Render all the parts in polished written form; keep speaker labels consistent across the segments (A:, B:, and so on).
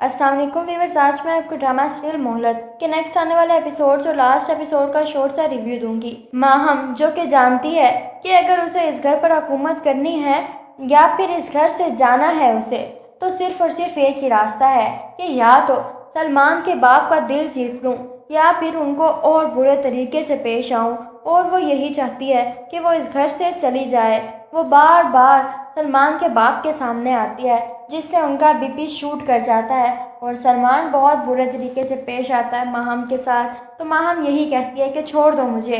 A: अस्सलाम वालेकुम व्यूअर्स, आज मैं आपको ड्रामा सीरियल मोहलत के नेक्स्ट आने वाले एपिसोड्स और लास्ट एपिसोड का शॉर्ट सा रिव्यू दूंगी। माहम जो कि जानती है कि अगर उसे इस घर पर हुकूमत करनी है या फिर इस घर से जाना है उसे, तो सिर्फ और सिर्फ एक ही रास्ता है कि या तो सलमान के बाप का दिल जीत लूँ या फिर उनको और बुरे तरीके से पेश आऊँ। और वो यही चाहती है कि वो इस घर से चली जाए। वो बार बार सलमान के बाप के सामने आती है जिससे उनका बीपी शूट कर जाता है और सलमान बहुत बुरे तरीके से पेश आता है माहम के साथ। तो माहम यही कहती है कि छोड़ दो मुझे,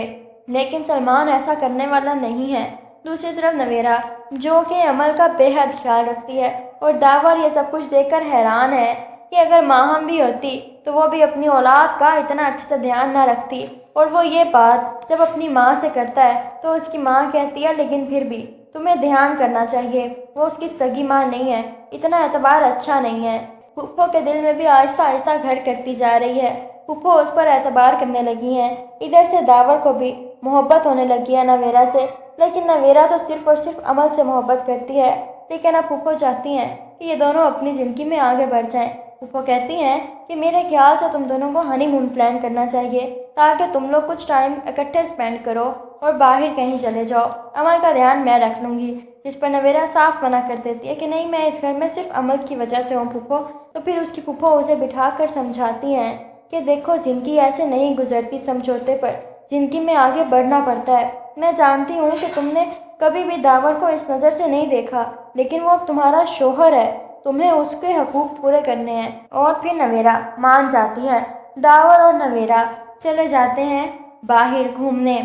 A: लेकिन सलमान ऐसा करने वाला नहीं है। दूसरी तरफ नवेरा जो कि अमल का बेहद ख्याल रखती है और दावर ये सब कुछ देखकर हैरान है कि अगर माहम भी होती तो वो भी अपनी औलाद का इतना अच्छे से ध्यान ना रखती। और वो ये बात जब अपनी माँ से करता है तो उसकी माँ कहती है लेकिन फिर भी तुम्हें ध्यान करना चाहिए, वो उसकी सगी माँ नहीं है, इतना एतबार अच्छा नहीं है। फूफो के दिल में भी आहिस्ता आहिस्ता घर करती जा रही है। फूफो उस पर एतबार करने लगी हैं। इधर से दावर को भी मोहब्बत होने लगी है नवेरा से, लेकिन नवेरा तो सिर्फ और सिर्फ अमल से मोहब्बत करती है। लेकिन अब फूफो चाहती हैं कि ये दोनों अपनी ज़िंदगी में आगे बढ़ जाएं। फूफो कहती हैं कि मेरे ख्याल से तुम दोनों को हनीमून प्लान करना चाहिए ताकि तुम लोग कुछ टाइम इकट्ठे स्पेंड करो और बाहर कहीं चले जाओ। अमल का ध्यान मैं रख लूँगी। जिस पर नवेरा साफ मना कर देती है कि नहीं, मैं इस घर में सिर्फ अमल की वजह से हूँ फूफो। तो फिर उसकी फूफो उसे बिठा कर समझाती हैं कि देखो ज़िंदगी ऐसे नहीं गुजरती समझौते पर, ज़िंदगी में आगे बढ़ना पड़ता है। मैं जानती हूँ कि तुमने कभी भी दावर को इस नज़र से नहीं देखा, लेकिन वो अब तुम्हारा शोहर है, तुम्हें उसके हकूक़ पूरे करने हैं। और फिर नवेरा मान जाती है। दावर और नवेरा चले जाते हैं बाहर घूमने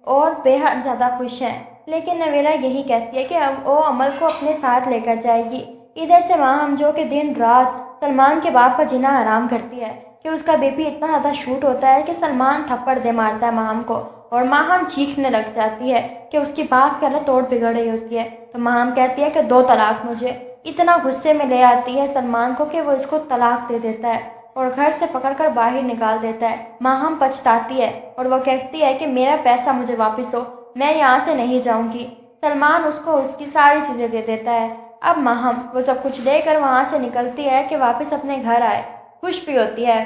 A: और बेहद ज़्यादा खुश हैं। लेकिन नवेरा यही कहती है कि अब वो अमल को अपने साथ लेकर जाएगी। इधर से माहम जो कि दिन रात सलमान के बाप का जीना हराम करती है कि उसका बीपी इतना ज़्यादा शूट होता है कि सलमान थप्पड़ दे मारता है माहम को और माहम चीखने लग जाती है कि उसकी बाप के तोड़ बिगड़ रही होती है। तो माहम कहती है कि 2 तलाक मुझे। इतना गुस्से में ले आती है सलमान को कि वो इसको तलाक दे देता है और घर से पकड़कर बाहर निकाल देता है। माहम पछताती है और वो कहती है कि मेरा पैसा मुझे वापस दो, मैं यहाँ से नहीं जाऊँगी। सलमान उसको उसकी सारी चीज़ें दे देता है। अब माहम वो सब कुछ लेकर वहाँ से निकलती है कि वापस अपने घर आए। खुश भी होती है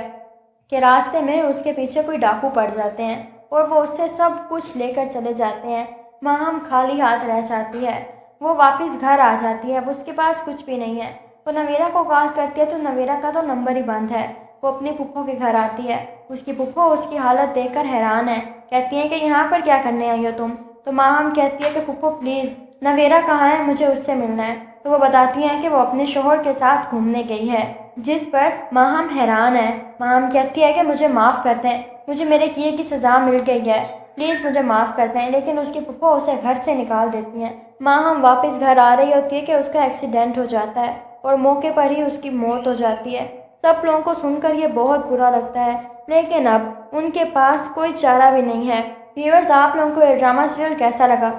A: कि रास्ते में उसके पीछे कोई डाकू पड़ जाते हैं और वो उससे सब कुछ लेकर चले जाते हैं। माहम खाली हाथ रह जाती है। वो वापस घर आ जाती है। अब उसके पास कुछ भी नहीं है। वो नवेरा को कॉल करती है तो नवेरा का तो नंबर ही बंद है। वो अपनी फूफो के घर आती है। उसकी फूफो उसकी हालत देखकर हैरान है। कहती है कि यहाँ पर क्या करने आई हो तुम? तो माहम कहती है कि फूफो प्लीज़, नवेरा कहाँ है, मुझे उससे मिलना है। तो वो बताती हैं कि वो अपने शोहर के साथ घूमने गई है। जिस पर माहम हैरान है। माहम कहती है कि मुझे माफ़ कर दें, मुझे मेरे किए की सज़ा मिल गई है, प्लीज़ मुझे माफ़ कर दें। लेकिन उसकी फूफो उसे घर से निकाल देती हैं। माहम वापस घर आ रही होती है कि उसका एक्सीडेंट हो जाता है और मौके पर ही उसकी मौत हो जाती है। सब लोगों को सुनकर ये बहुत बुरा लगता है, लेकिन अब उनके पास कोई चारा भी नहीं है। व्यूअर्स, आप लोगों को ये ड्रामा सीरियल कैसा लगा